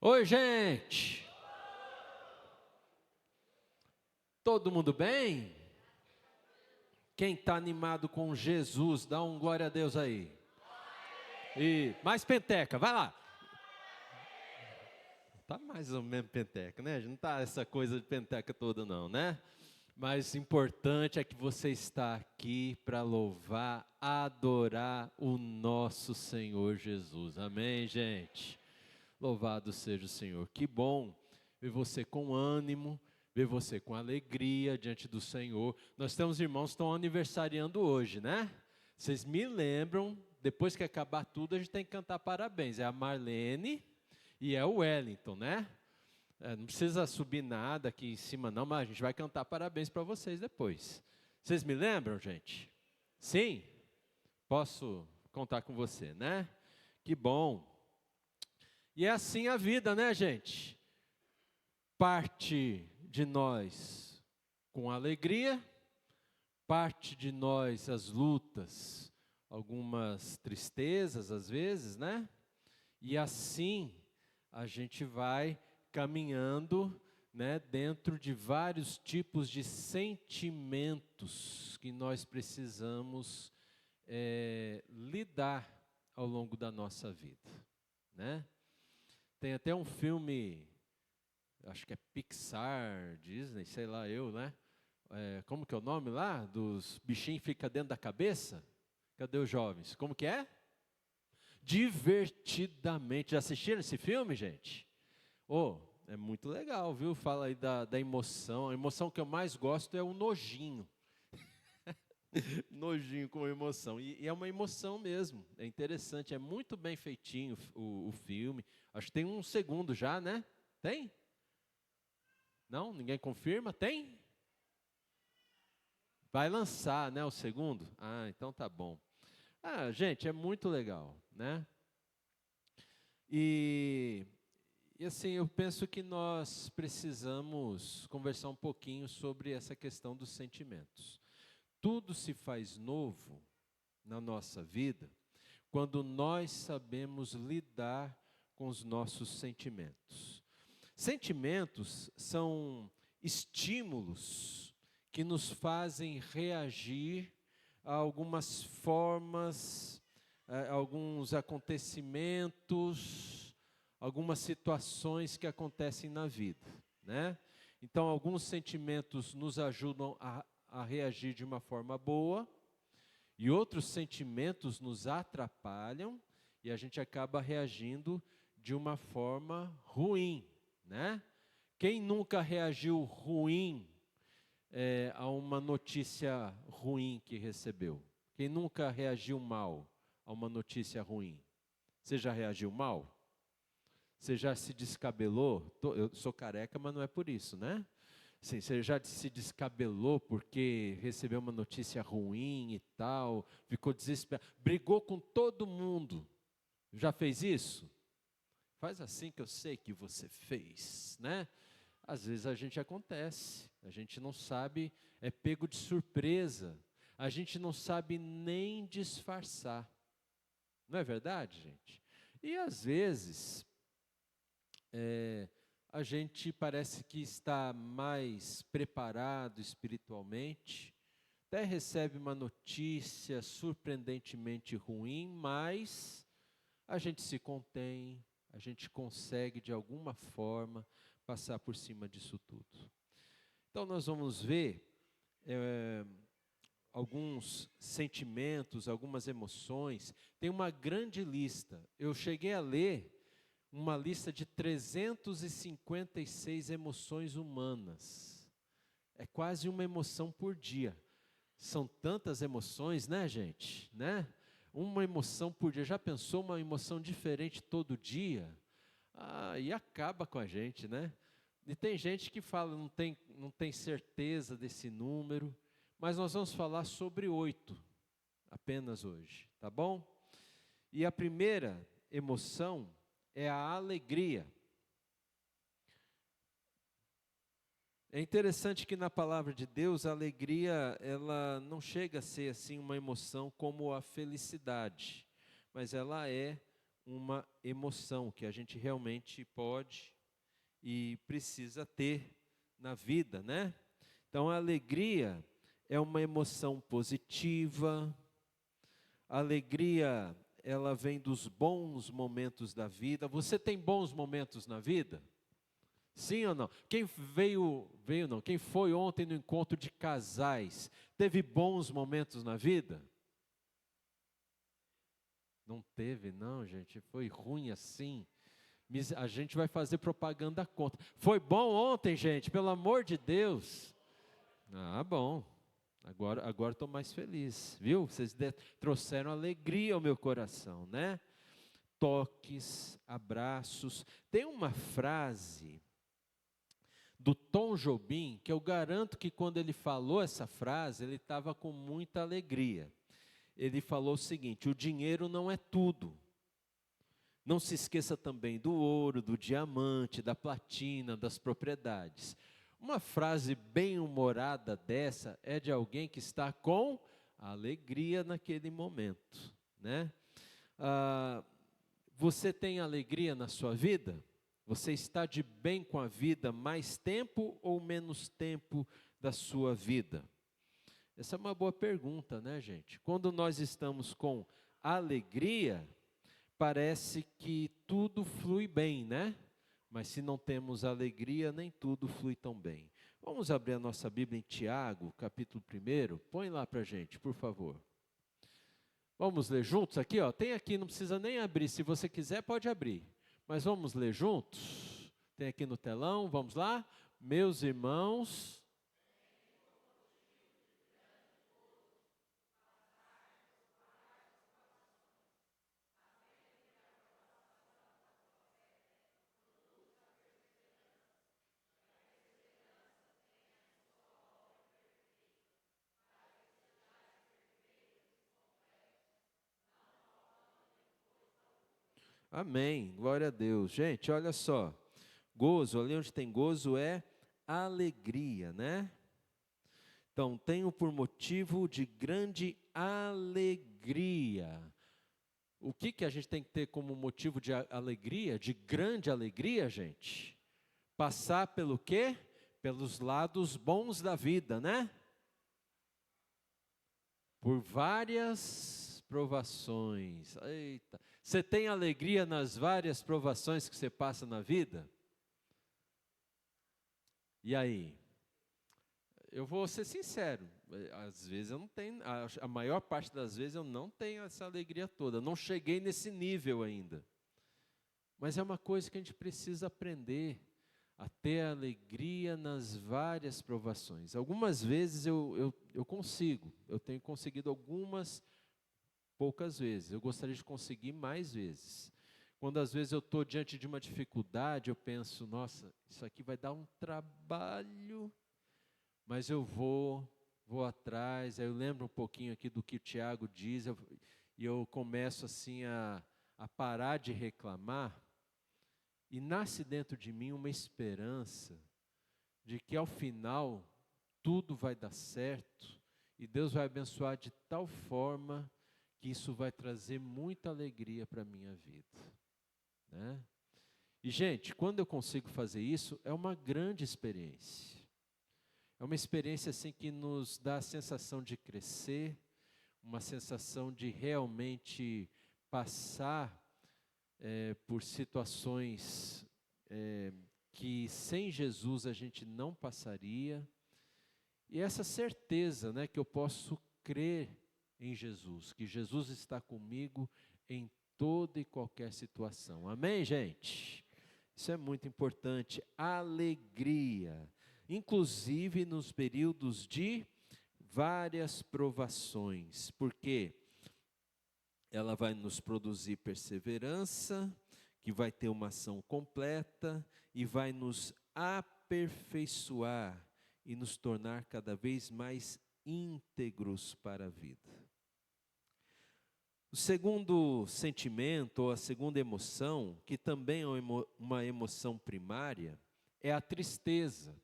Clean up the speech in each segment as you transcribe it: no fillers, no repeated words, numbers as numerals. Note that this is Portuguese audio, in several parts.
Oi, gente! Todo mundo bem? Quem está animado com Jesus, dá um glória a Deus aí. E mais penteca, vai lá. Tá mais ou menos penteca, né? Não tá essa coisa de penteca toda não, né? Mas importante é que você está aqui para louvar, adorar o nosso Senhor Jesus. Amém, gente? Louvado seja o Senhor. Que bom ver você com ânimo, ver você com alegria diante do Senhor. Nós temos irmãos que estão aniversariando hoje, né? Vocês me lembram, depois que acabar tudo, a gente tem que cantar parabéns. É a Marlene e é o Wellington, né? Não precisa subir nada aqui em cima não, mas a gente vai cantar parabéns para vocês depois. Vocês me lembram, gente? Sim? Posso contar com você, né? Que bom. E é assim a vida, né, gente? Parte de nós com alegria, parte de nós as lutas, algumas tristezas às vezes, né? E assim a gente vai caminhando, né, dentro de vários tipos de sentimentos que nós precisamos lidar ao longo da nossa vida, né? Tem até um filme, acho que é Pixar, Disney, sei lá eu, né? Como que é o nome lá? Dos bichinhos que ficam dentro da cabeça? Cadê os jovens? Como que é? Divertidamente. Já assistiram esse filme, gente? É muito legal, viu? Fala aí da emoção. A emoção que eu mais gosto é o nojinho. Nojinho com emoção. E é uma emoção mesmo. É interessante, é muito bem feitinho o filme. Acho que tem um segundo já, né? Tem? Não? Ninguém confirma? Tem? Vai lançar, né, o segundo? Ah, então tá bom. Gente, é muito legal, né? E assim, eu penso que nós precisamos conversar um pouquinho sobre essa questão dos sentimentos. Tudo se faz novo na nossa vida quando nós sabemos lidar com os nossos sentimentos. Sentimentos são estímulos que nos fazem reagir a algumas formas, a alguns acontecimentos, algumas situações que acontecem na vida, né? Então, alguns sentimentos nos ajudam a reagir de uma forma boa, e outros sentimentos nos atrapalham, e a gente acaba reagindo de uma forma ruim, né? Quem nunca reagiu ruim a uma notícia ruim que recebeu? Quem nunca reagiu mal a uma notícia ruim? Você já reagiu mal? Você já se descabelou? Eu sou careca, mas não é por isso, né? Sim, você já se descabelou porque recebeu uma notícia ruim e tal, ficou desesperado, brigou com todo mundo. Já fez isso? Faz assim que eu sei que você fez, né? Às vezes a gente acontece, a gente não sabe, é pego de surpresa, a gente não sabe nem disfarçar. Não é verdade, gente? E às vezes a gente parece que está mais preparado espiritualmente, até recebe uma notícia surpreendentemente ruim, mas a gente se contém, a gente consegue de alguma forma passar por cima disso tudo. Então nós vamos ver alguns sentimentos, algumas emoções. Tem uma grande lista. Eu cheguei a ler uma lista de 356 emoções humanas. É quase uma emoção por dia. São tantas emoções, né, gente? Né? Uma emoção por dia. Já pensou uma emoção diferente todo dia? E acaba com a gente, né? E tem gente que fala, não tem certeza desse número, mas nós vamos falar sobre 8 apenas hoje, tá bom? E a primeira emoção é a alegria. É interessante que na palavra de Deus a alegria, ela não chega a ser assim uma emoção como a felicidade, mas ela é uma emoção que a gente realmente pode e precisa ter na vida, né? Então, a alegria é uma emoção positiva. A alegria, ela vem dos bons momentos da vida. Você tem bons momentos na vida? Sim ou não? Quem não, quem foi ontem no encontro de casais, teve bons momentos na vida? Não teve, não, gente, foi ruim assim. A gente vai fazer propaganda contra. Foi bom ontem, gente, pelo amor de Deus. Ah, bom. Agora estou mais feliz, viu? Vocês trouxeram alegria ao meu coração, né? Toques, abraços. Tem uma frase do Tom Jobim que eu garanto que quando ele falou essa frase, ele estava com muita alegria. Ele falou o seguinte: o dinheiro não é tudo. Não se esqueça também do ouro, do diamante, da platina, das propriedades. Uma frase bem humorada dessa é de alguém que está com alegria naquele momento, né? Você tem alegria na sua vida? Você está de bem com a vida mais tempo ou menos tempo da sua vida? Essa é uma boa pergunta, né, gente? Quando nós estamos com alegria, parece que tudo flui bem, né? Mas se não temos alegria, nem tudo flui tão bem. Vamos abrir a nossa Bíblia em Tiago, capítulo 1. Põe lá para a gente, por favor. Vamos ler juntos aqui, ó. Tem aqui, não precisa nem abrir. Se você quiser, pode abrir. Mas vamos ler juntos? Tem aqui no telão, vamos lá? Meus irmãos. Amém, glória a Deus. Gente, olha só, gozo, ali onde tem gozo é alegria, né? Então, tenho por motivo de grande alegria. O que a gente tem que ter como motivo de alegria, de grande alegria, gente? Passar pelo quê? Pelos lados bons da vida, né? Por várias provações. Eita, você tem alegria nas várias provações que você passa na vida? E aí? Eu vou ser sincero, às vezes eu não tenho, a maior parte das vezes eu não tenho essa alegria toda, não cheguei nesse nível ainda. Mas é uma coisa que a gente precisa aprender, a ter alegria nas várias provações. Algumas vezes eu consigo, eu tenho conseguido algumas, poucas vezes. Eu gostaria de conseguir mais vezes. Quando às vezes eu estou diante de uma dificuldade, eu penso, nossa, isso aqui vai dar um trabalho, mas eu vou atrás. Aí eu lembro um pouquinho aqui do que o Tiago diz, e eu começo assim a parar de reclamar, e nasce dentro de mim uma esperança de que ao final tudo vai dar certo, e Deus vai abençoar de tal forma que isso vai trazer muita alegria para a minha vida, né? E, gente, quando eu consigo fazer isso, é uma grande experiência. É uma experiência assim que nos dá a sensação de crescer, uma sensação de realmente passar por situações que sem Jesus a gente não passaria. E essa certeza, né, que eu posso crer em Jesus, que Jesus está comigo em toda e qualquer situação. Amém, gente? Isso é muito importante. Alegria, inclusive nos períodos de várias provações, porque ela vai nos produzir perseverança, que vai ter uma ação completa e vai nos aperfeiçoar e nos tornar cada vez mais íntegros para a vida. O segundo sentimento, ou a segunda emoção, que também é uma emoção primária, é a tristeza.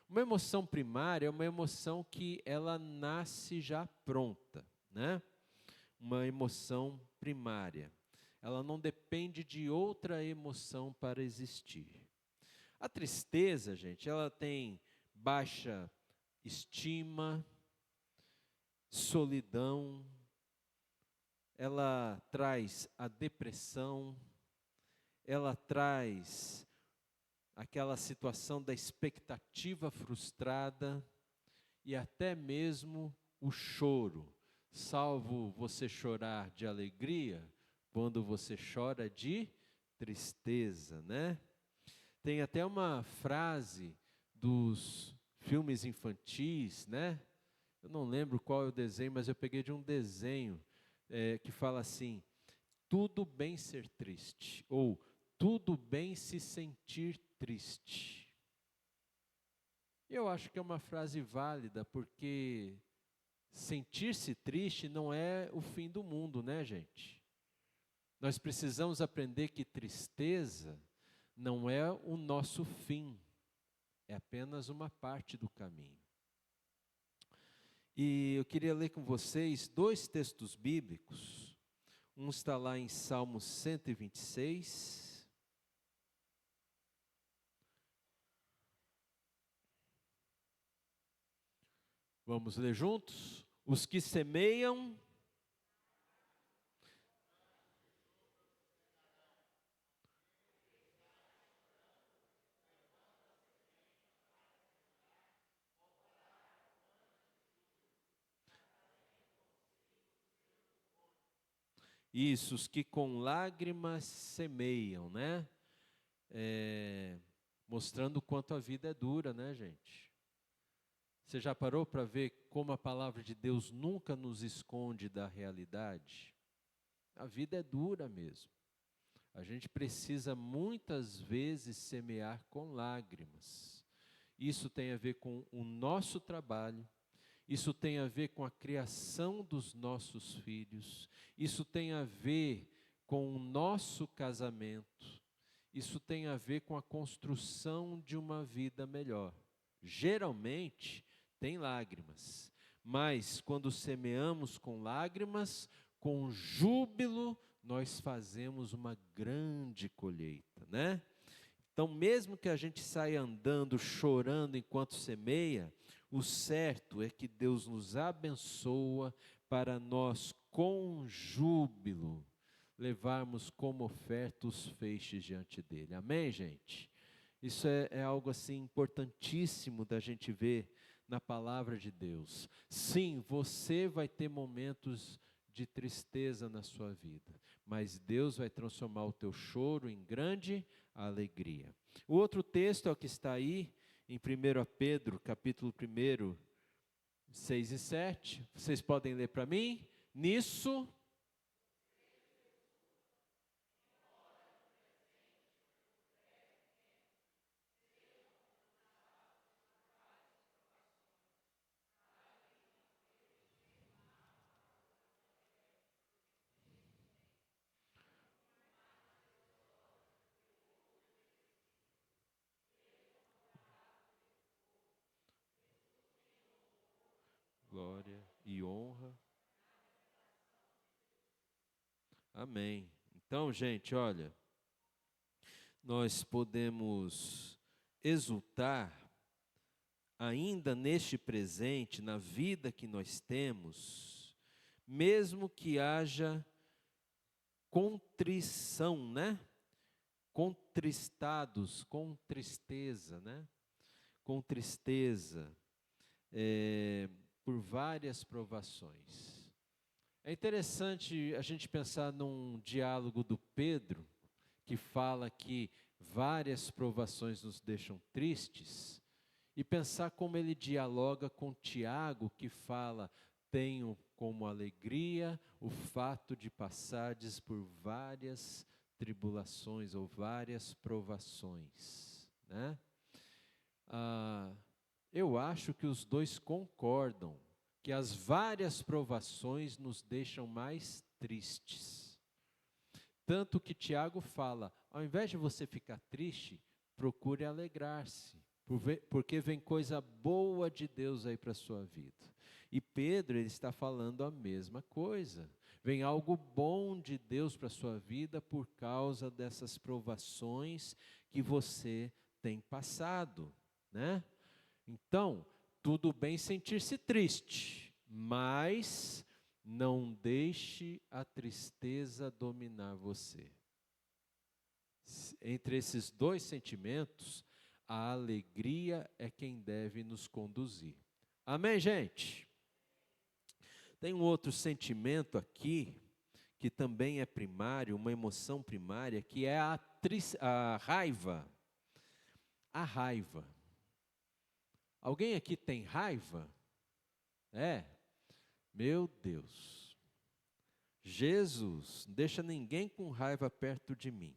Uma emoção primária é uma emoção que ela nasce já pronta, né? Uma emoção primária. ela não depende de outra emoção para existir. A tristeza, gente, ela tem baixa estima, solidão, ela traz a depressão, ela traz aquela situação da expectativa frustrada e até mesmo o choro, salvo você chorar de alegria, quando você chora de tristeza, né? Tem até uma frase dos filmes infantis, né? Eu não lembro qual é o desenho, mas eu peguei de um desenho que fala assim: tudo bem ser triste, ou tudo bem se sentir triste. Eu acho que é uma frase válida, porque sentir-se triste não é o fim do mundo, né, gente? Nós precisamos aprender que tristeza não é o nosso fim, é apenas uma parte do caminho. E eu queria ler com vocês 2 textos bíblicos. Um está lá em Salmo 126. Vamos ler juntos? Os que semeiam. Isso, os que com lágrimas semeiam, né? Mostrando o quanto a vida é dura, né, gente? Você já parou para ver como a palavra de Deus nunca nos esconde da realidade? A vida é dura mesmo. A gente precisa muitas vezes semear com lágrimas. Isso tem a ver com o nosso trabalho, isso tem a ver com a criação dos nossos filhos, isso tem a ver com o nosso casamento, isso tem a ver com a construção de uma vida melhor. Geralmente tem lágrimas, mas quando semeamos com lágrimas, com júbilo, nós fazemos uma grande colheita, né? Então, mesmo que a gente saia andando, chorando enquanto semeia, o certo é que Deus nos abençoa para nós, com júbilo, levarmos como oferta os feixes diante dele. Amém, gente? Isso é algo assim importantíssimo da gente ver na palavra de Deus. Sim, você vai ter momentos de tristeza na sua vida, mas Deus vai transformar o teu choro em grande alegria. O outro texto é o que está aí em 1 Pedro, capítulo 1, 6 e 7. Vocês podem ler para mim? Nisso glória e honra. Amém. Então, gente, olha, nós podemos exultar ainda neste presente, na vida que nós temos, mesmo que haja contrição, né? Contristados, com tristeza, né? Com tristeza, por várias provações. É interessante a gente pensar num diálogo do Pedro, que fala que várias provações nos deixam tristes, e pensar como ele dialoga com Tiago, que fala: tenho como alegria o fato de passardes por várias tribulações ou várias provações, né? Eu acho que os dois concordam que as várias provações nos deixam mais tristes. Tanto que Tiago fala: ao invés de você ficar triste, procure alegrar-se, porque vem coisa boa de Deus aí para a sua vida. E Pedro, ele está falando a mesma coisa. vem algo bom de Deus para a sua vida por causa dessas provações que você tem passado, né? Então, tudo bem sentir-se triste, mas não deixe a tristeza dominar você. Entre esses dois sentimentos, a alegria é quem deve nos conduzir. Amém, gente? Tem um outro sentimento aqui, que também é primário, uma emoção primária, que é a raiva. A raiva. Alguém aqui tem raiva? Meu Deus. Jesus, não deixa ninguém com raiva perto de mim.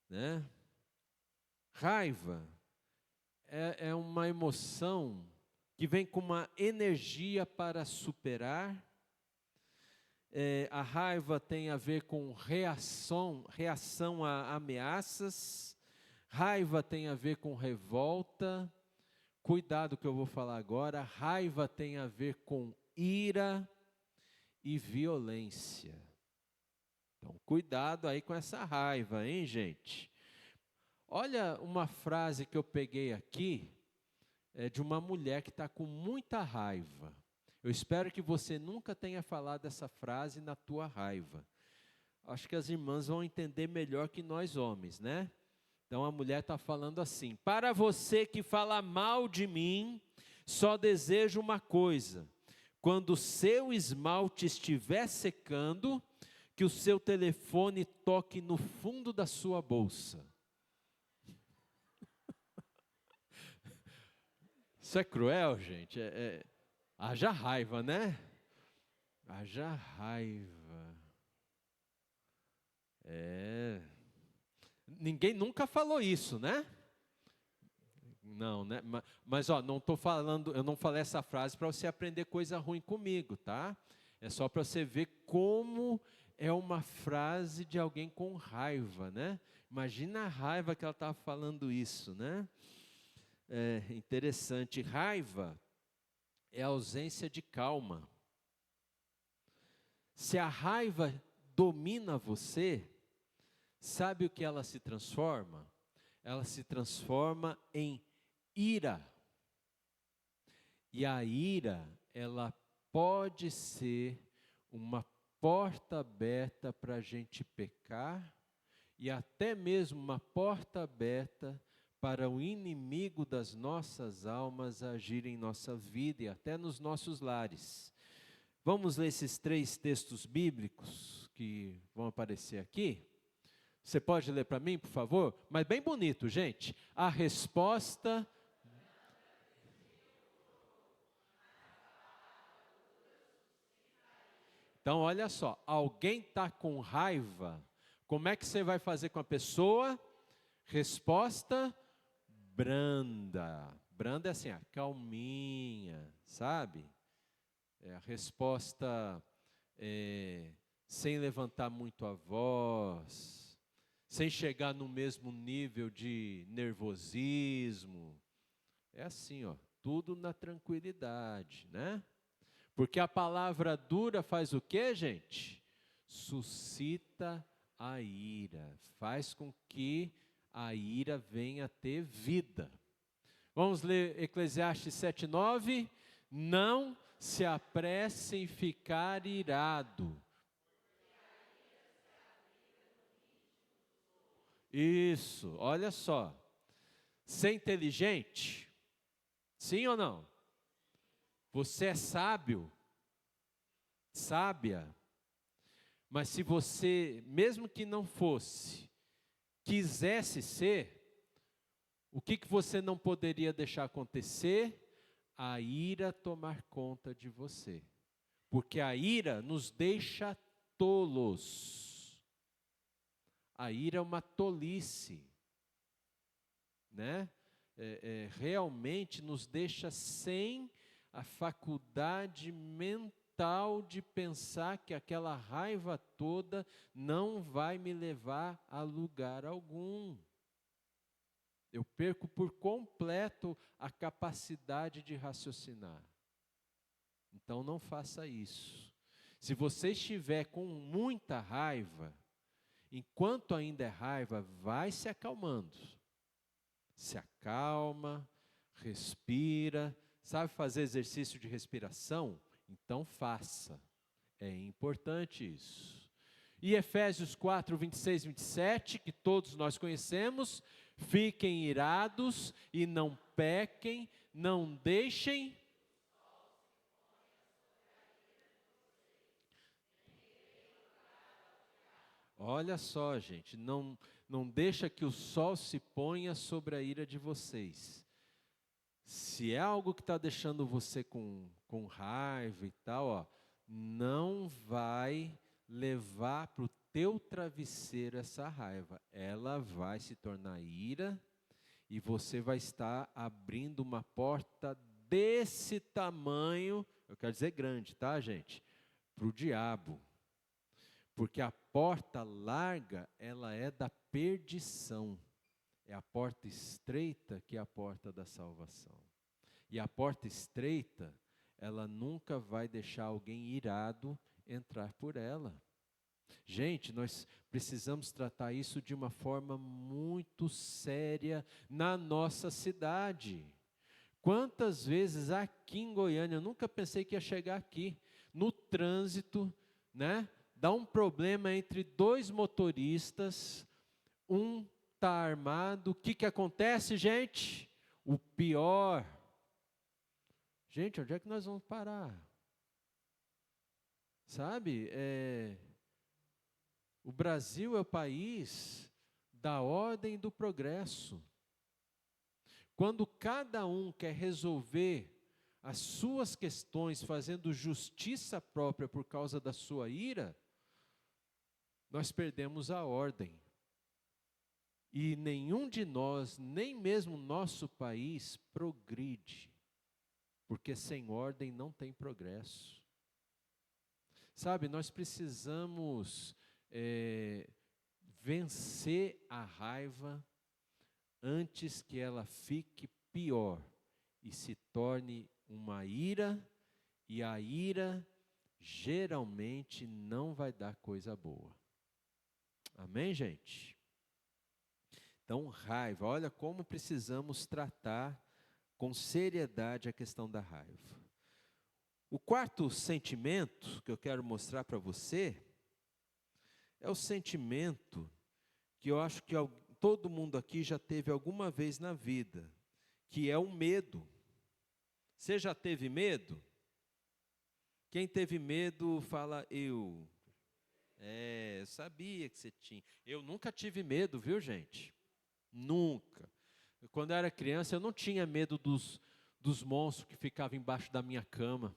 Né? Raiva é uma emoção que vem com uma energia para superar. A raiva tem a ver com reação a ameaças. Raiva tem a ver com revolta. Cuidado que eu vou falar agora. Raiva tem a ver com ira e violência. Então, cuidado aí com essa raiva, hein, gente? Olha uma frase que eu peguei aqui, de uma mulher que está com muita raiva. Eu espero que você nunca tenha falado essa frase na tua raiva. Acho que as irmãs vão entender melhor que nós homens, né? Então a mulher está falando assim: para você que fala mal de mim, só desejo uma coisa: quando o seu esmalte estiver secando, que o seu telefone toque no fundo da sua bolsa. Isso é cruel, gente. Haja raiva, né? Haja raiva. Ninguém nunca falou isso, né? Não, né? Mas não estou falando, eu não falei essa frase para você aprender coisa ruim comigo, tá? É só para você ver como é uma frase de alguém com raiva, né? Imagina a raiva que ela estava falando isso, né? Interessante. Raiva é a ausência de calma. Se a raiva domina você, sabe o que ela se transforma? Ela se transforma em ira. E a ira, ela pode ser uma porta aberta para a gente pecar e até mesmo uma porta aberta para o inimigo das nossas almas agir em nossa vida e até nos nossos lares. Vamos ler esses 3 textos bíblicos que vão aparecer aqui? Você pode ler para mim, por favor? Mas bem bonito, gente. A resposta... Então, olha só. Alguém está com raiva. Como é que você vai fazer com a pessoa? Resposta branda. Branda é assim, calminha, sabe? A resposta sem levantar muito a voz, sem chegar no mesmo nível de nervosismo. É assim, tudo na tranquilidade, né? Porque a palavra dura faz o quê, gente? Suscita a ira, faz com que a ira venha a ter vida. Vamos ler Eclesiastes 7:9. Não se apresse em ficar irado. Isso, olha só. Ser inteligente, sim ou não? Você é sábio, sábia. Mas se você, mesmo que não fosse, quisesse ser, o que você não poderia deixar acontecer? A ira tomar conta de você. Porque a ira nos deixa tolos. A ira é uma tolice, né? Realmente nos deixa sem a faculdade mental de pensar que aquela raiva toda não vai me levar a lugar algum. Eu perco por completo a capacidade de raciocinar. Então não faça isso. Se você estiver com muita raiva, enquanto ainda é raiva, vai se acalmando. Se acalma, respira. Sabe fazer exercício de respiração? Então faça. É importante isso. E Efésios 4, 26, 27, que todos nós conhecemos: fiquem irados e não pequem, não deixem. Olha só, gente, não deixa que o sol se ponha sobre a ira de vocês. Se é algo que está deixando você com raiva e tal, ó, não vai levar para o teu travesseiro essa raiva. Ela vai se tornar ira e você vai estar abrindo uma porta desse tamanho, eu quero dizer grande, tá, gente? Para o diabo. Porque a porta larga, ela é da perdição. É a porta estreita que é a porta da salvação. E a porta estreita, ela nunca vai deixar alguém irado entrar por ela. Gente, nós precisamos tratar isso de uma forma muito séria na nossa cidade. Quantas vezes aqui em Goiânia, eu nunca pensei que ia chegar aqui, no trânsito, né? Dá um problema entre dois motoristas, um está armado, o que acontece, gente? O pior. Gente, onde é que nós vamos parar? Sabe, o Brasil é o país da ordem e do progresso. Quando cada um quer resolver as suas questões fazendo justiça própria por causa da sua ira, nós perdemos a ordem. E nenhum de nós, nem mesmo nosso país, progride. Porque sem ordem não tem progresso. Sabe, nós precisamos vencer a raiva antes que ela fique pior e se torne uma ira, e a ira geralmente não vai dar coisa boa. Amém, gente? Então, raiva, olha como precisamos tratar com seriedade a questão da raiva. O quarto sentimento que eu quero mostrar para você é o sentimento que eu acho que todo mundo aqui já teve alguma vez na vida, que é o medo. Você já teve medo? Quem teve medo, fala eu. Eu sabia que você tinha. Eu nunca tive medo, viu, gente? Nunca. Quando eu era criança, eu não tinha medo dos monstros que ficavam embaixo da minha cama.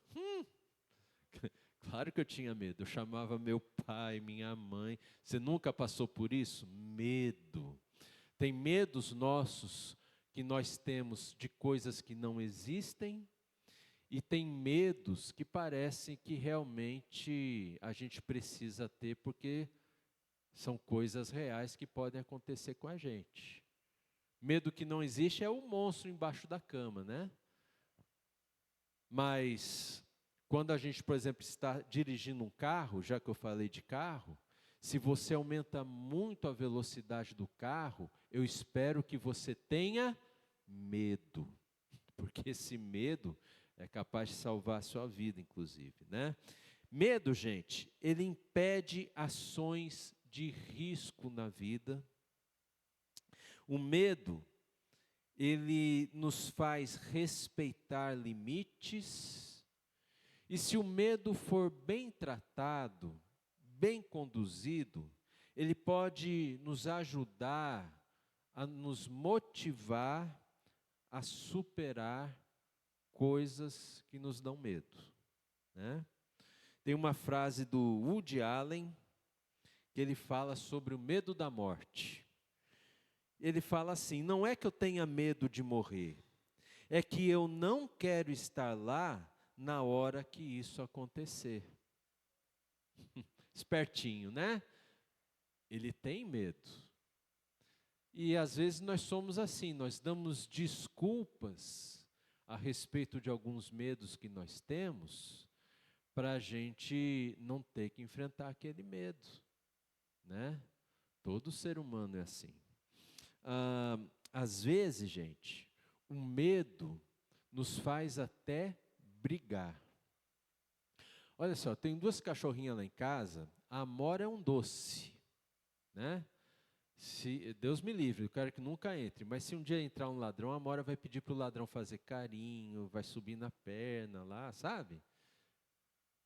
Claro que eu tinha medo. Eu chamava meu pai, minha mãe. Você nunca passou por isso? Medo. Tem medos nossos que nós temos de coisas que não existem, e tem medos que parecem que realmente a gente precisa ter, porque são coisas reais que podem acontecer com a gente. Medo que não existe é o monstro embaixo da cama, né? Mas quando a gente, por exemplo, está dirigindo um carro, já que eu falei de carro, se você aumenta muito a velocidade do carro, eu espero que você tenha medo, porque esse medo é capaz de salvar a sua vida, inclusive, né? Medo, gente, ele impede ações de risco na vida. O medo, ele nos faz respeitar limites, e se o medo for bem tratado, bem conduzido, ele pode nos ajudar a nos motivar a superar coisas que nos dão medo, né? Tem uma frase do Woody Allen, que ele fala sobre o medo da morte. Ele fala assim: não é que eu tenha medo de morrer, é que eu não quero estar lá na hora que isso acontecer. Espertinho, né? Ele tem medo. E às vezes nós somos assim, nós damos desculpas a respeito de alguns medos que nós temos, para a gente não ter que enfrentar aquele medo, né? Todo ser humano é assim. Às vezes, gente, o medo nos faz até brigar. Olha só, tem 2 cachorrinhas lá em casa, a Amora é um doce, né? Se, Deus me livre, eu quero que nunca entre, mas se um dia entrar um ladrão, a Amora vai pedir para o ladrão fazer carinho, vai subir na perna lá, sabe?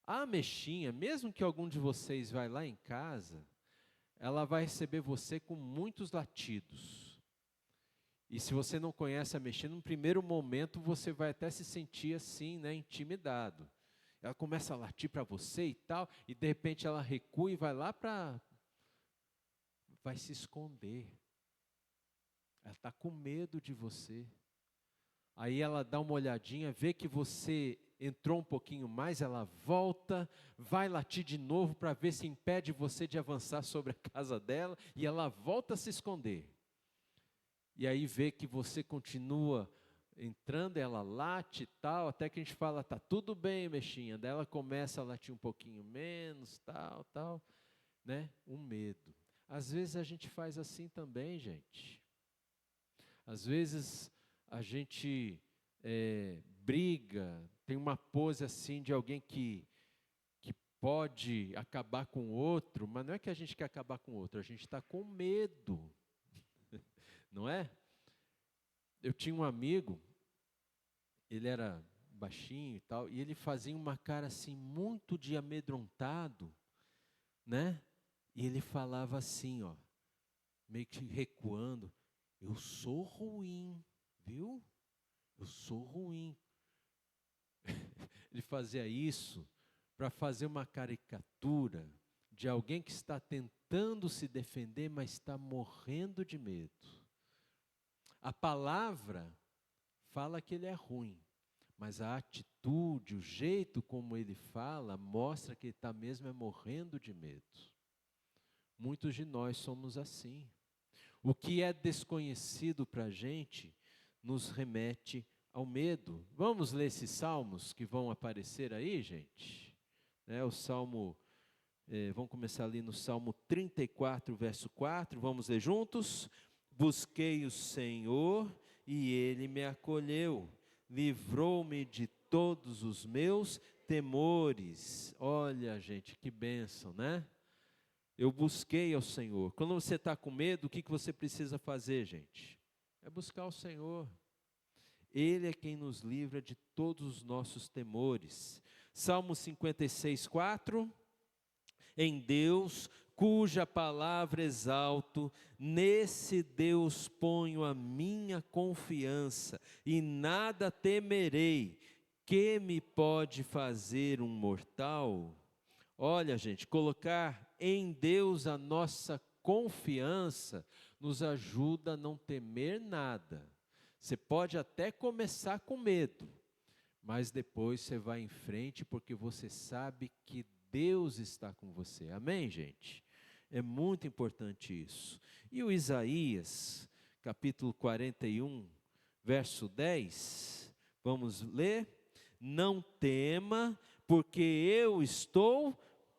A Amexinha, mesmo que algum de vocês vai lá em casa, ela vai receber você com muitos latidos. E se você não conhece a Amexinha, no primeiro momento você vai até se sentir assim, né, intimidado. Ela começa a latir para você e tal, e de repente ela recua e vai lá vai se esconder. Ela está com medo de você. Aí ela dá uma olhadinha, vê que você entrou um pouquinho mais, ela volta, vai latir de novo para ver se impede você de avançar sobre a casa dela, e ela volta a se esconder. E aí vê que você continua entrando, ela late e tal, até que a gente fala, tá tudo bem, mexinha. Daí ela começa a latir um pouquinho menos, tal, né? Um medo. Às vezes a gente faz assim também, gente. Às vezes a gente briga, tem uma pose assim de alguém que pode acabar com o outro, mas não é que a gente quer acabar com o outro, a gente está com medo, não é? Eu tinha um amigo, ele era baixinho e tal, e ele fazia uma cara assim muito de amedrontado, né? E ele falava assim, ó, meio que recuando, eu sou ruim, viu? Eu sou ruim. Ele fazia isso para fazer uma caricatura de alguém que está tentando se defender, mas está morrendo de medo. A palavra fala que ele é ruim, mas a atitude, o jeito como ele fala, mostra que ele está mesmo morrendo de medo. Muitos de nós somos assim. O que é desconhecido para a gente nos remete ao medo. Vamos ler esses salmos que vão aparecer aí, gente? O Salmo, vamos começar ali no Salmo 34, verso 4, vamos ler juntos? Busquei o Senhor e Ele me acolheu, livrou-me de todos os meus temores. Olha, gente, que bênção, né? Eu busquei ao Senhor. Quando você está com medo, o que você precisa fazer, gente? É buscar o Senhor. Ele é quem nos livra de todos os nossos temores. Salmo 56, 4. Em Deus, cuja palavra exalto, nesse Deus ponho a minha confiança, e nada temerei. Que me pode fazer um mortal? Olha, gente, colocar em Deus a nossa confiança nos ajuda a não temer nada. Você pode até começar com medo, mas depois você vai em frente porque você sabe que Deus está com você. Amém, gente? É muito importante isso. E o Isaías, capítulo 41, verso 10, vamos ler? Não tema, porque eu estou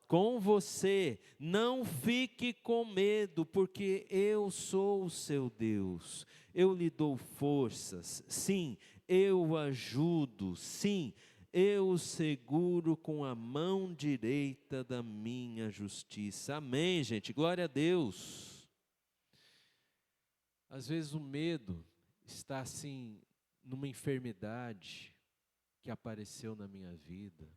com você, não fique com medo, porque eu sou o seu Deus, eu lhe dou forças, sim, eu o ajudo, sim, eu o seguro com a mão direita da minha justiça. Amém, gente, glória a Deus. Às vezes o medo está assim, numa enfermidade que apareceu na minha vida,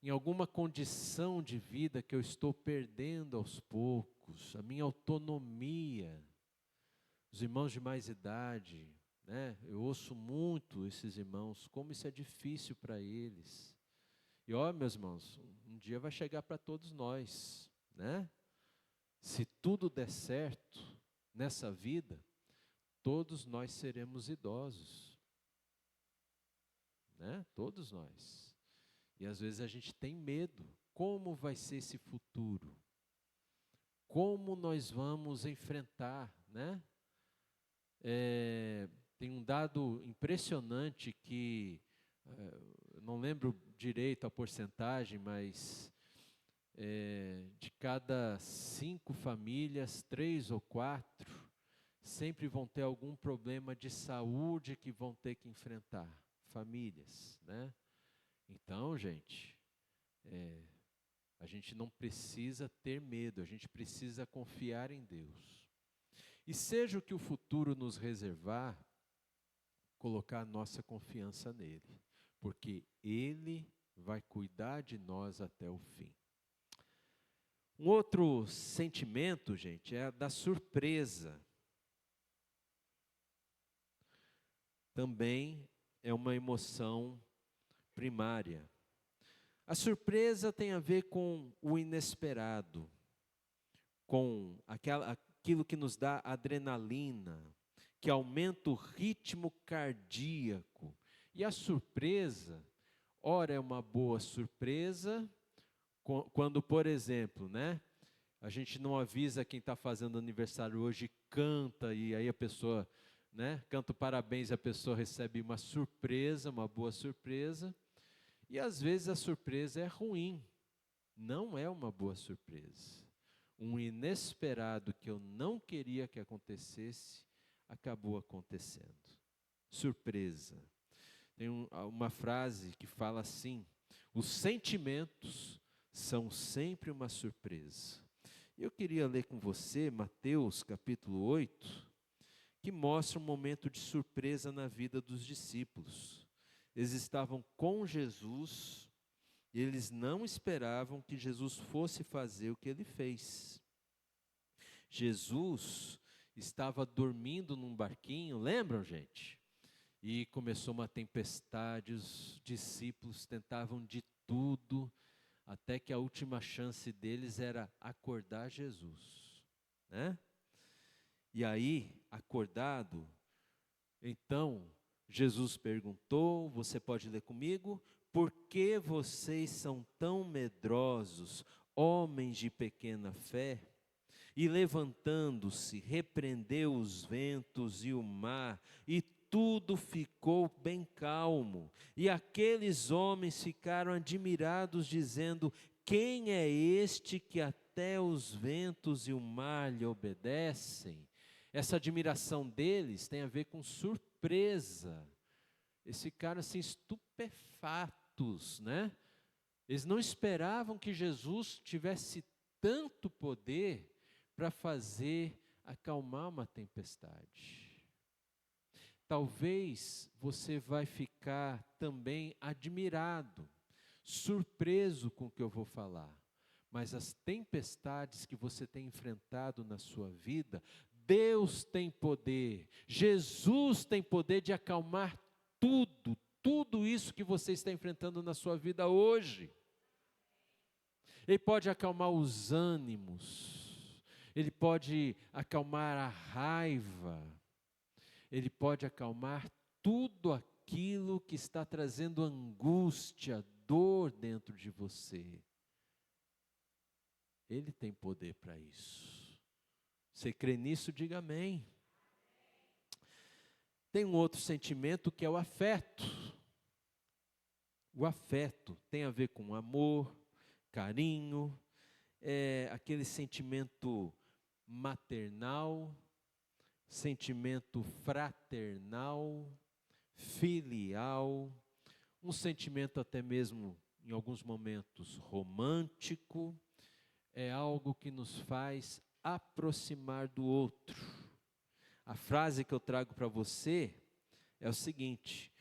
em alguma condição de vida que eu estou perdendo aos poucos, a minha autonomia. Os irmãos de mais idade, né? Eu ouço muito esses irmãos, como isso é difícil para eles. E ó, meus irmãos, um dia vai chegar para todos nós, né? Se tudo der certo nessa vida, todos nós seremos idosos, né? Todos nós. E às vezes a gente tem medo. Como vai ser esse futuro? Como nós vamos enfrentar, né? Tem um dado impressionante que não lembro direito a porcentagem, mas de cada 5 famílias, 3 ou 4 sempre vão ter algum problema de saúde que vão ter que enfrentar. Famílias, né? Então, gente, a gente não precisa ter medo, a gente precisa confiar em Deus. E seja o que o futuro nos reservar, colocar a nossa confiança nele, porque Ele vai cuidar de nós até o fim. Um outro sentimento, gente, é a da surpresa. Também é uma emoção primária. A surpresa tem a ver com o inesperado, com aquilo que nos dá adrenalina, que aumenta o ritmo cardíaco. E a surpresa, ora é uma boa surpresa, quando, por exemplo, né, a gente não avisa quem está fazendo aniversário hoje, canta, e aí a pessoa, né, canta o parabéns, a pessoa recebe uma surpresa, uma boa surpresa. E às vezes a surpresa é ruim, não é uma boa surpresa. Um inesperado que eu não queria que acontecesse, acabou acontecendo. Surpresa. Tem uma frase que fala assim: os sentimentos são sempre uma surpresa. Eu queria ler com você Mateus capítulo 8, que mostra um momento de surpresa na vida dos discípulos. Eles estavam com Jesus e eles não esperavam que Jesus fosse fazer o que ele fez. Jesus estava dormindo num barquinho, lembram, gente? E começou uma tempestade, os discípulos tentavam de tudo, até que a última chance deles era acordar Jesus, né? E aí, acordado, então, Jesus perguntou, você pode ler comigo? Por que vocês são tão medrosos, homens de pequena fé? E levantando-se, repreendeu os ventos e o mar, e tudo ficou bem calmo. E aqueles homens ficaram admirados, dizendo: quem é este que até os ventos e o mar lhe obedecem? Essa admiração deles tem a ver com surpresa. Eles ficaram assim estupefatos, né? Eles não esperavam que Jesus tivesse tanto poder para fazer acalmar uma tempestade. Talvez você vai ficar também admirado, surpreso com o que eu vou falar. Mas as tempestades que você tem enfrentado na sua vida, Deus tem poder, Jesus tem poder de acalmar tudo isso que você está enfrentando na sua vida hoje. Ele pode acalmar os ânimos, Ele pode acalmar a raiva, Ele pode acalmar tudo aquilo que está trazendo angústia, dor dentro de você. Ele tem poder para isso. Você crê nisso? Diga amém. Tem um outro sentimento que é o afeto. O afeto tem a ver com amor, carinho, aquele sentimento maternal, sentimento fraternal, filial, um sentimento até mesmo, em alguns momentos, romântico. É algo que nos faz aproximar do outro. A frase que eu trago para você é o seguinte,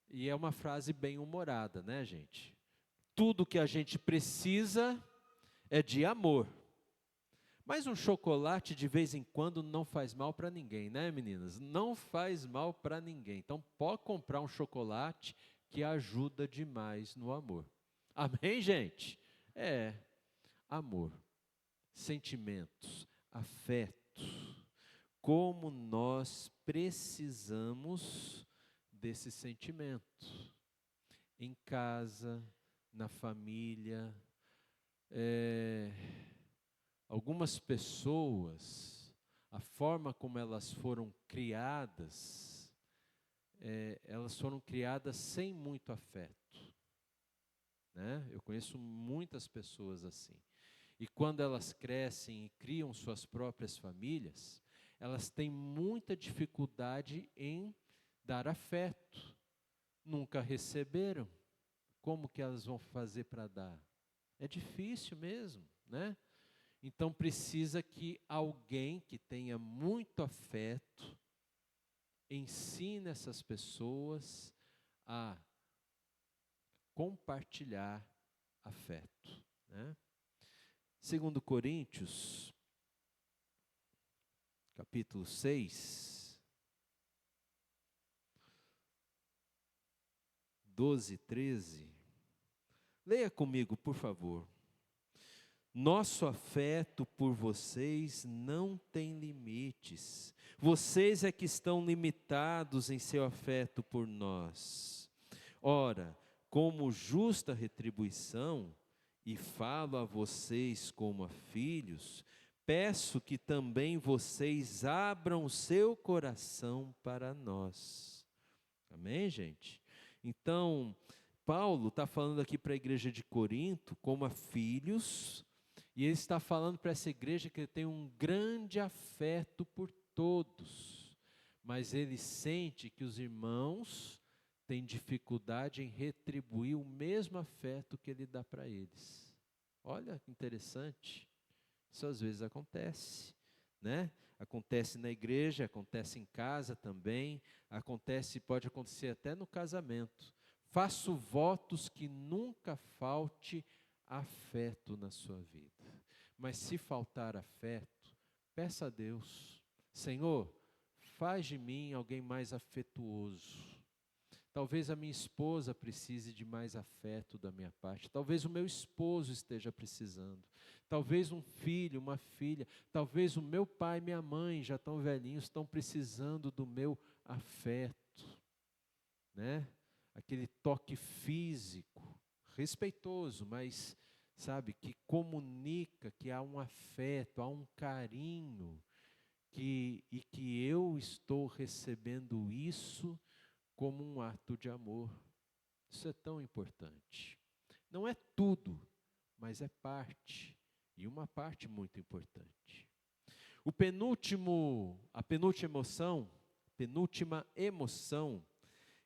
e é uma frase bem humorada, né, gente? Tudo que a gente precisa é de amor. Mas um chocolate de vez em quando não faz mal para ninguém, né, meninas? Não faz mal para ninguém. Então pode comprar um chocolate que ajuda demais no amor. Amém, gente? Amor, sentimentos, afeto. Como nós precisamos desse sentimento. Em casa, na família. Algumas pessoas, a forma como elas foram criadas, elas foram criadas sem muito afeto, né? Eu conheço muitas pessoas assim. E quando elas crescem e criam suas próprias famílias, elas têm muita dificuldade em dar afeto. Nunca receberam. Como que elas vão fazer para dar? É difícil mesmo, né? Então precisa que alguém que tenha muito afeto ensine essas pessoas a compartilhar afeto, né? 2 Coríntios, capítulo 6, 12, 13. Leia comigo, por favor. Nosso afeto por vocês não tem limites. Vocês é que estão limitados em seu afeto por nós. Ora, como justa retribuição, e falo a vocês como a filhos, peço que também vocês abram o seu coração para nós. Amém, gente? Então, Paulo está falando aqui para a igreja de Corinto como a filhos, e ele está falando para essa igreja que ele tem um grande afeto por todos, mas ele sente que os irmãos têm dificuldade em retribuir o mesmo afeto que ele dá para eles. Olha que interessante, isso às vezes acontece, né? Acontece na igreja, acontece em casa também, pode acontecer até no casamento. Faço votos que nunca falte afeto na sua vida. Mas se faltar afeto, peça a Deus: Senhor, faz de mim alguém mais afetuoso. Talvez a minha esposa precise de mais afeto da minha parte. Talvez o meu esposo esteja precisando. Talvez um filho, uma filha. Talvez o meu pai e minha mãe, já tão velhinhos, estão precisando do meu afeto, né? Aquele toque físico, respeitoso, mas, sabe, que comunica que há um afeto, há um carinho, e que eu estou recebendo isso como um ato de amor. Isso é tão importante. Não é tudo, mas é parte, e uma parte muito importante. A penúltima emoção,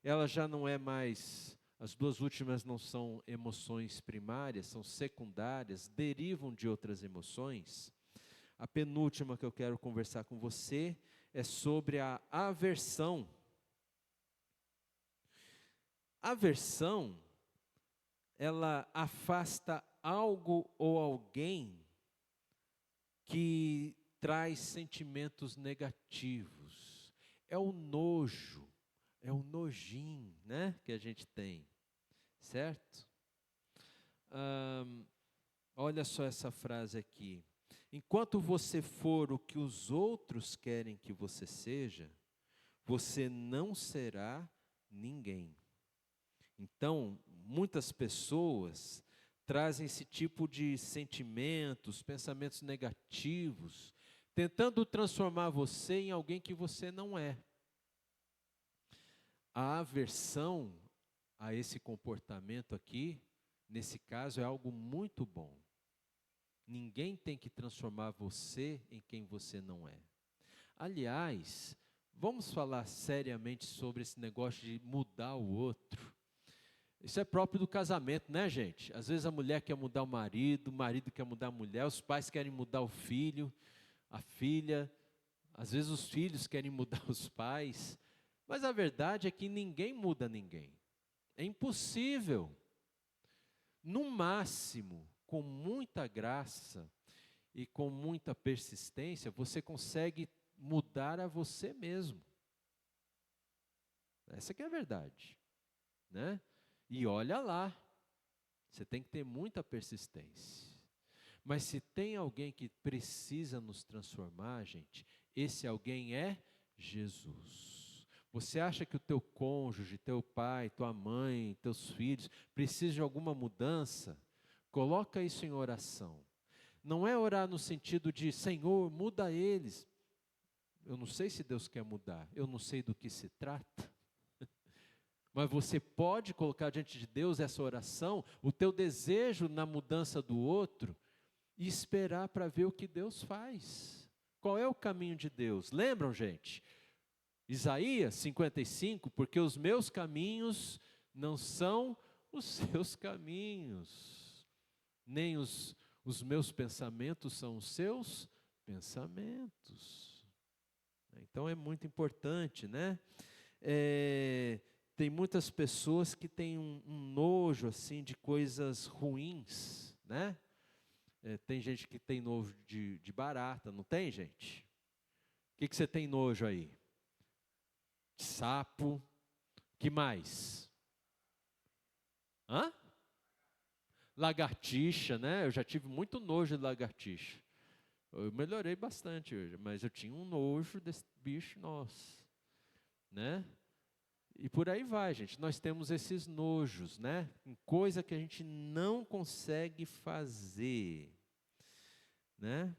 ela já não é mais, as duas últimas não são emoções primárias, são secundárias, derivam de outras emoções. A penúltima que eu quero conversar com você é sobre a aversão. A aversão, ela afasta algo ou alguém que traz sentimentos negativos. É o nojo, é o nojinho, né, que a gente tem, certo? Olha só essa frase aqui. Enquanto você for o que os outros querem que você seja, você não será ninguém. Então, muitas pessoas trazem esse tipo de sentimentos, pensamentos negativos, tentando transformar você em alguém que você não é. A aversão a esse comportamento aqui, nesse caso, é algo muito bom. Ninguém tem que transformar você em quem você não é. Aliás, vamos falar seriamente sobre esse negócio de mudar o outro. Isso é próprio do casamento, né, gente? Às vezes a mulher quer mudar o marido quer mudar a mulher, os pais querem mudar o filho, a filha, às vezes os filhos querem mudar os pais, mas a verdade é que ninguém muda ninguém. É impossível. No máximo, com muita graça e com muita persistência, você consegue mudar a você mesmo. Essa que é a verdade, né? E olha lá, você tem que ter muita persistência. Mas se tem alguém que precisa nos transformar, gente, esse alguém é Jesus. Você acha que o teu cônjuge, teu pai, tua mãe, teus filhos precisam de alguma mudança? Coloca isso em oração. Não é orar no sentido de, Senhor, muda eles. Eu não sei se Deus quer mudar, eu não sei do que se trata. Mas você pode colocar diante de Deus essa oração, o teu desejo na mudança do outro, e esperar para ver o que Deus faz. Qual é o caminho de Deus? Lembram, gente? Isaías 55, porque os meus caminhos não são os seus caminhos, nem os meus pensamentos são os seus pensamentos. Então é muito importante, né? Tem muitas pessoas que têm um nojo assim de coisas ruins, né? Tem gente que tem nojo de barata, não tem, gente? O que você tem nojo aí? De sapo, que mais? Hã? Lagartixa, né? Eu já tive muito nojo de lagartixa. Eu melhorei bastante hoje, mas eu tinha um nojo desse bicho, nossa, né? E por aí vai, gente. Nós temos esses nojos, né? Coisa que a gente não consegue fazer, né?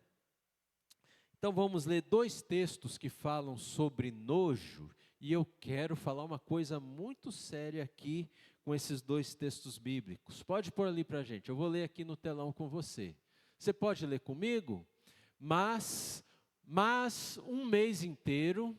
Então vamos ler 2 textos que falam sobre nojo, e eu quero falar uma coisa muito séria aqui com esses 2 textos bíblicos. Pode pôr ali para a gente, eu vou ler aqui no telão com você. Você pode ler comigo? Mas um mês inteiro,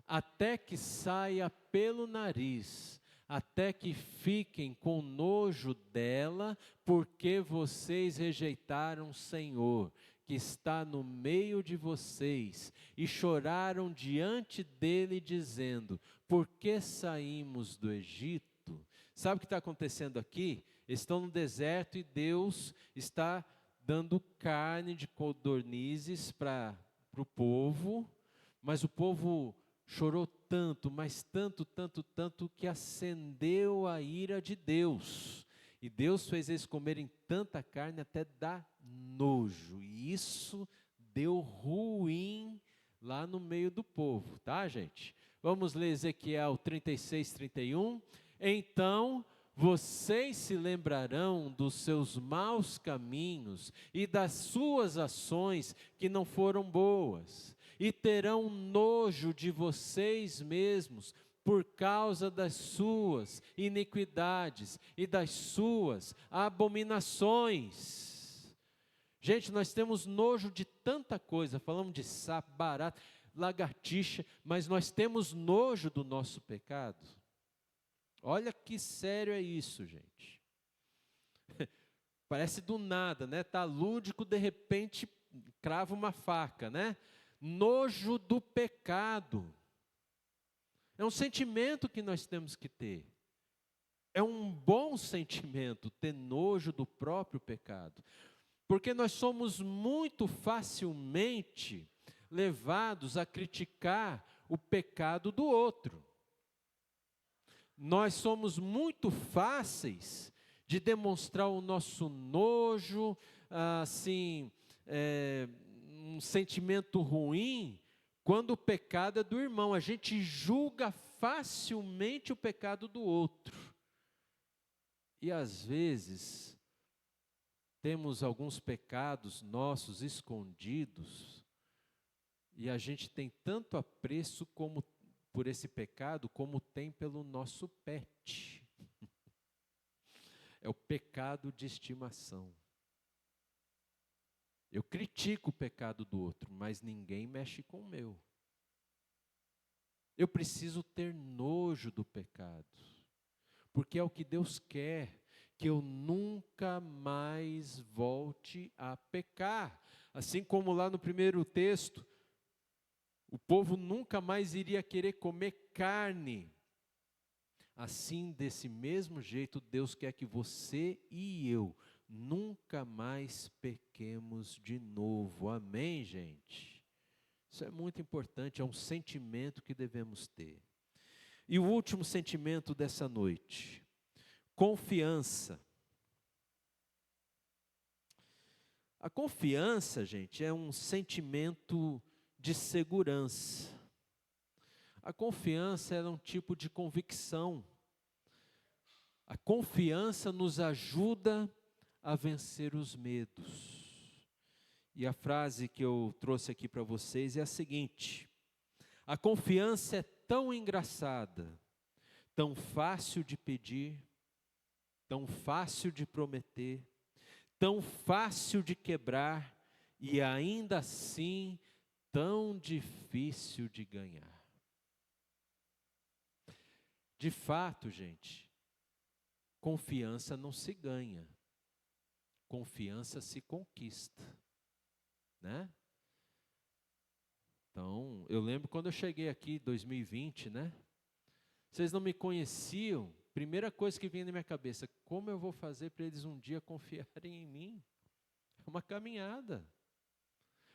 até que saia pelo nariz, até que fiquem com nojo dela, porque vocês rejeitaram o Senhor, que está no meio de vocês, e choraram diante dele, dizendo: por que saímos do Egito? Sabe o que está acontecendo aqui? Eles estão no deserto e Deus está dando carne de codornizes para o povo, mas o povo chorou tanto, mas tanto, que acendeu a ira de Deus. E Deus fez eles comerem tanta carne até dar nojo. E isso deu ruim lá no meio do povo, tá, gente? Vamos ler Ezequiel 36, 31. Então vocês se lembrarão dos seus maus caminhos e das suas ações que não foram boas, e terão nojo de vocês mesmos por causa das suas iniquidades e das suas abominações. Gente, nós temos nojo de tanta coisa, falamos de sapo, barata, lagartixa, mas nós temos nojo do nosso pecado. Olha que sério é isso, gente. Parece do nada, né? Tá lúdico, de repente crava uma faca, né? Nojo do pecado. É um sentimento que nós temos que ter. É um bom sentimento ter nojo do próprio pecado. Porque nós somos muito facilmente levados a criticar o pecado do outro. Nós somos muito fáceis de demonstrar o nosso nojo, assim, um sentimento ruim, quando o pecado é do irmão. A gente julga facilmente o pecado do outro. E às vezes, temos alguns pecados nossos escondidos, e a gente tem tanto apreço por esse pecado, como tem pelo nosso pet. É o pecado de estimação. Eu critico o pecado do outro, mas ninguém mexe com o meu. Eu preciso ter nojo do pecado, porque é o que Deus quer, que eu nunca mais volte a pecar. Assim como lá no primeiro texto, o povo nunca mais iria querer comer carne. Assim, desse mesmo jeito, Deus quer que você e eu nunca mais pequemos de novo. Amém, gente? Isso é muito importante, é um sentimento que devemos ter. E o último sentimento dessa noite, confiança. A confiança, gente, é um sentimento de segurança. A confiança é um tipo de convicção. A confiança nos ajuda a vencer os medos. E a frase que eu trouxe aqui para vocês é a seguinte: a confiança é tão engraçada, tão fácil de pedir, tão fácil de prometer, tão fácil de quebrar e ainda assim tão difícil de ganhar. De fato, gente, confiança não se ganha, confiança se conquista, né? Então, eu lembro quando eu cheguei aqui em 2020, né? Vocês não me conheciam, primeira coisa que vinha na minha cabeça, como eu vou fazer para eles um dia confiarem em mim? É uma caminhada.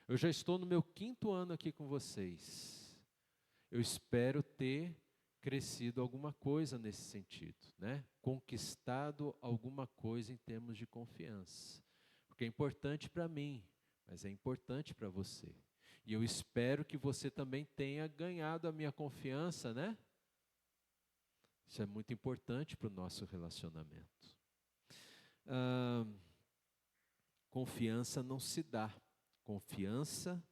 Eu já estou no meu 5º ano aqui com vocês. Eu espero ter crescido alguma coisa nesse sentido, né? Conquistado alguma coisa em termos de confiança. Porque é importante para mim, mas é importante para você. E eu espero que você também tenha ganhado a minha confiança, né? Isso é muito importante para o nosso relacionamento. Confiança não se dá, confiança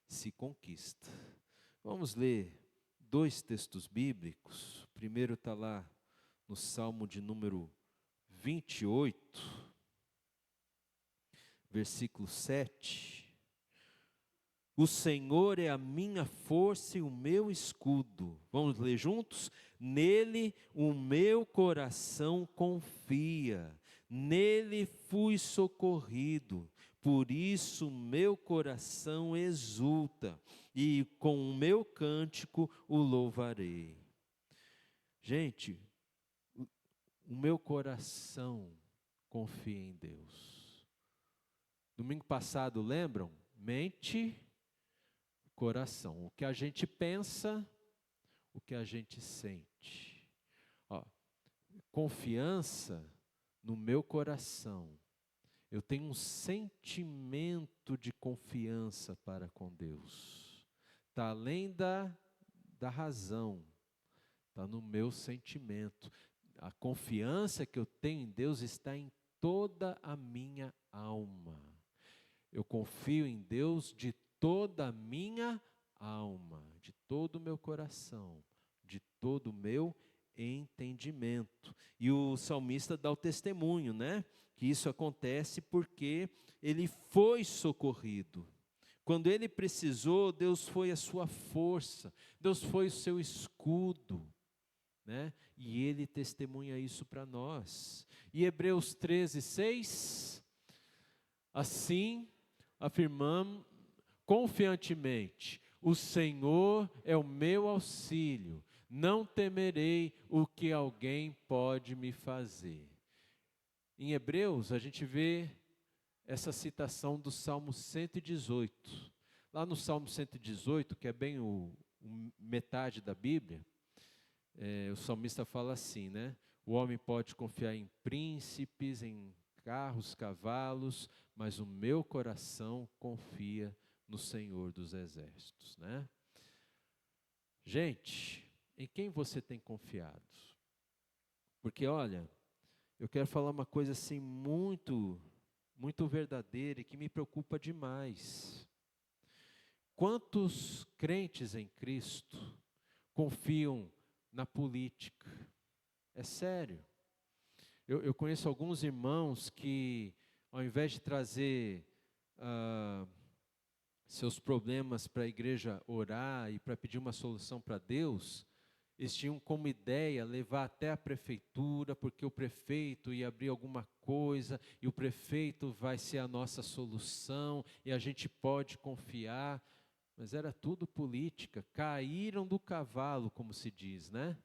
se conquista. Vamos ler 2 textos bíblicos. O primeiro está lá no Salmo de número 28, versículo 7. O Senhor é a minha força e o meu escudo. Vamos ler juntos? Nele o meu coração confia, nele fui socorrido, por isso meu coração exulta, e com o meu cântico o louvarei. Gente, o meu coração confia em Deus. Domingo passado, lembram? Mente, coração. O que a gente pensa, o que a gente sente. Ó, confiança no meu coração. Eu tenho um sentimento de confiança para com Deus. Está além da razão. Está no meu sentimento. A confiança que eu tenho em Deus está em toda a minha alma. Eu confio em Deus de toda a minha alma, de todo o meu coração, de todo o meu entendimento. E o salmista dá o testemunho, né? Que isso acontece porque ele foi socorrido. Quando ele precisou, Deus foi a sua força, Deus foi o seu escudo, né? E ele testemunha isso para nós. E Hebreus 13:6, assim afirmamos confiantemente: o Senhor é o meu auxílio, não temerei o que alguém pode me fazer. Em Hebreus, a gente vê essa citação do Salmo 118. Lá no Salmo 118, que é bem metade da Bíblia, o salmista fala assim, né? O homem pode confiar em príncipes, em carros, cavalos, mas o meu coração confia no Senhor dos Exércitos, né? Gente, em quem você tem confiado? Porque olha, eu quero falar uma coisa assim muito verdadeira e que me preocupa demais. Quantos crentes em Cristo confiam na política? É sério. Eu conheço alguns irmãos que, ao invés de trazer seus problemas para a igreja orar e para pedir uma solução para Deus, eles tinham como ideia levar até a prefeitura, porque o prefeito ia abrir alguma coisa, e o prefeito vai ser a nossa solução, e a gente pode confiar. Mas era tudo política, caíram do cavalo, como se diz, né?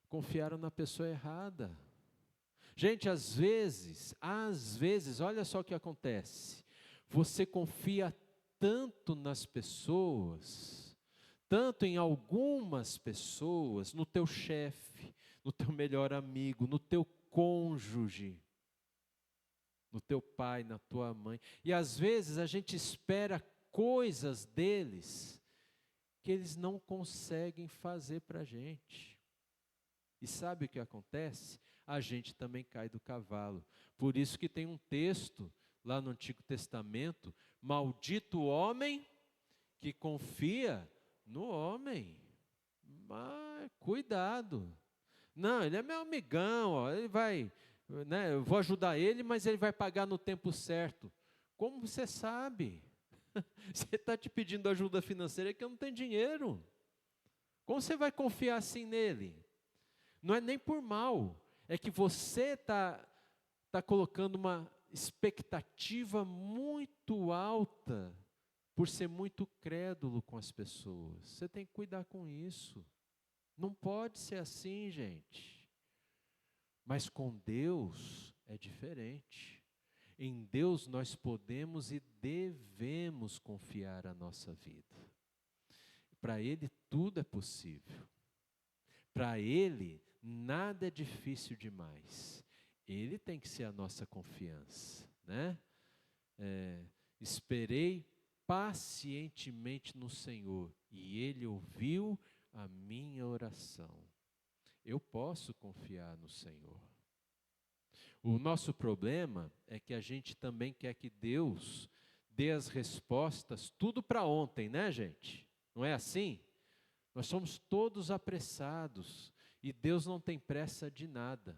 Confiaram na pessoa errada. Gente, às vezes, olha só o que acontece. Você confia tanto nas pessoas, tanto em algumas pessoas, no teu chefe, no teu melhor amigo, no teu cônjuge, no teu pai, na tua mãe. E às vezes a gente espera coisas deles que eles não conseguem fazer para a gente. E sabe o que acontece? A gente também cai do cavalo. Por isso que tem um texto lá no Antigo Testamento: maldito o homem que confia no homem. Mas cuidado, Não, ele é meu amigão, ó, ele vai, né, eu vou ajudar ele, mas ele vai pagar no tempo certo. Como você sabe? Você está te pedindo ajuda financeira que eu não tenho dinheiro. Como você vai confiar assim nele? Não é nem por mal, é que você tá colocando uma expectativa muito alta por ser muito crédulo com as pessoas. Você tem que cuidar com isso. Não pode ser assim, gente. Mas com Deus é diferente. Em Deus nós podemos e devemos confiar a nossa vida. Para Ele tudo é possível. Para Ele nada é difícil demais. Ele tem que ser a nossa confiança, né? Esperei pacientemente no Senhor e Ele ouviu a minha oração. Eu posso confiar no Senhor. O nosso problema é que a gente também quer que Deus dê as respostas tudo para ontem, né, gente? Não é assim? Nós somos todos apressados e Deus não tem pressa de nada.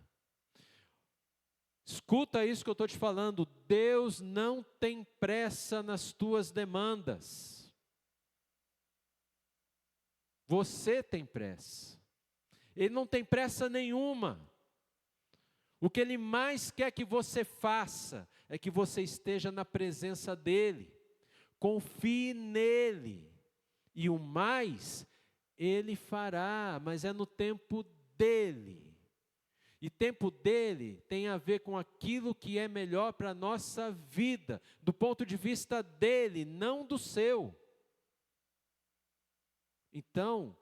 Escuta isso que eu estou te falando, Deus não tem pressa nas tuas demandas. Você tem pressa. Ele não tem pressa nenhuma. O que Ele mais quer que você faça é que você esteja na presença dEle. Confie nele. E o mais Ele fará, mas é no tempo dEle. E tempo dEle tem a ver com aquilo que é melhor para a nossa vida, do ponto de vista dEle, não do seu. Então,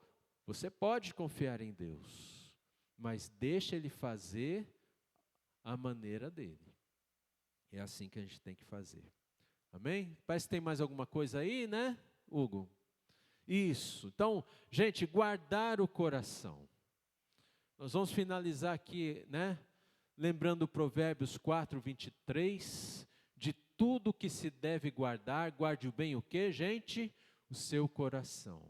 você pode confiar em Deus, mas deixa Ele fazer a maneira dEle. É assim que a gente tem que fazer. Amém? Parece que tem mais alguma coisa aí, né, Hugo? Isso. Então, gente, guardar o coração. Nós vamos finalizar aqui, né? Lembrando Provérbios 4, 23. De tudo que se deve guardar, guarde bem o que, gente? O seu coração.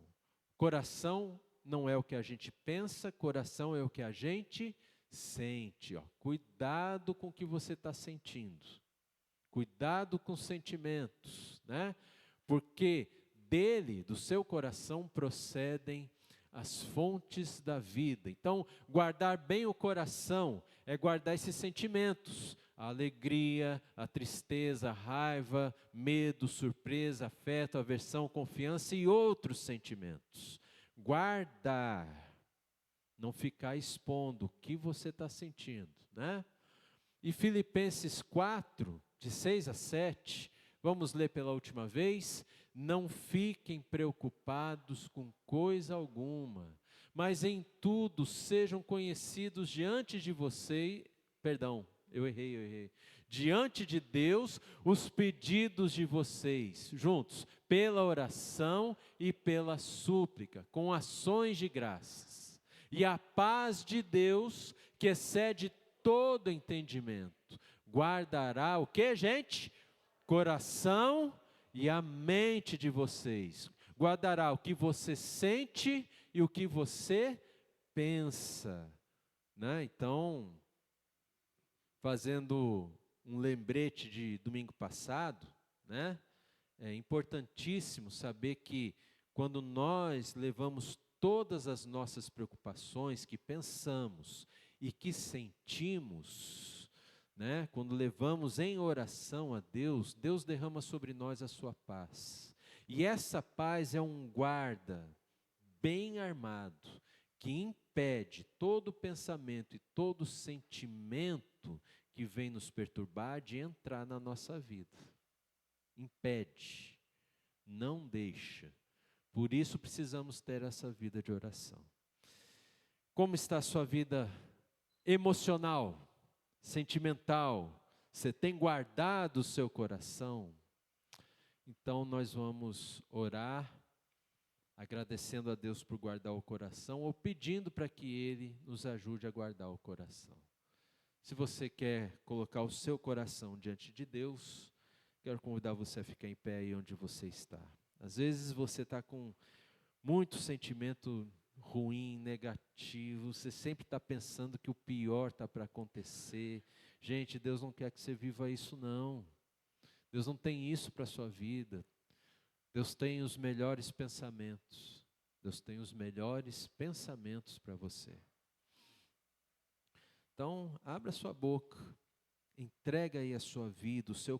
Coração não é o que a gente pensa, coração é o que a gente sente. Ó. Cuidado com o que você está sentindo. Cuidado com os sentimentos, né? Porque dele, do seu coração, procedem as fontes da vida. Então, guardar bem o coração é guardar esses sentimentos. A alegria, a tristeza, a raiva, medo, surpresa, afeto, aversão, confiança e outros sentimentos. Guardar, não ficar expondo o que você está sentindo, né? E Filipenses 4, de 6 a 7, vamos ler pela última vez. Não fiquem preocupados com coisa alguma, mas em tudo sejam conhecidos diante de vocês, eu errei. Diante de Deus, os pedidos de vocês, juntos, pela oração e pela súplica, com ações de graças. E a paz de Deus, que excede todo entendimento, guardará o que, gente? Coração e a mente de vocês. Guardará o que você sente e o que você pensa, né? Então, fazendo um lembrete de domingo passado, né? É importantíssimo saber que quando nós levamos todas as nossas preocupações que pensamos e que sentimos, né? Quando levamos em oração a Deus, Deus derrama sobre nós a sua paz. E essa paz é um guarda bem armado, que impede todo pensamento e todo sentimento que vem nos perturbar de entrar na nossa vida. Impede, não deixa. Por isso precisamos ter essa vida de oração. Como está a sua vida emocional, sentimental? Você tem guardado o seu coração? Então nós vamos orar, agradecendo a Deus por guardar o coração, ou pedindo para que Ele nos ajude a guardar o coração. Se você quer colocar o seu coração diante de Deus, quero convidar você a ficar em pé aí onde você está. Às vezes você está com muito sentimento ruim, negativo, você sempre está pensando que o pior está para acontecer. Gente, Deus não quer que você viva isso não. Deus não tem isso para a sua vida. Deus tem os melhores pensamentos. Deus tem os melhores pensamentos para você. Então, abra sua boca, entrega aí a sua vida, o seu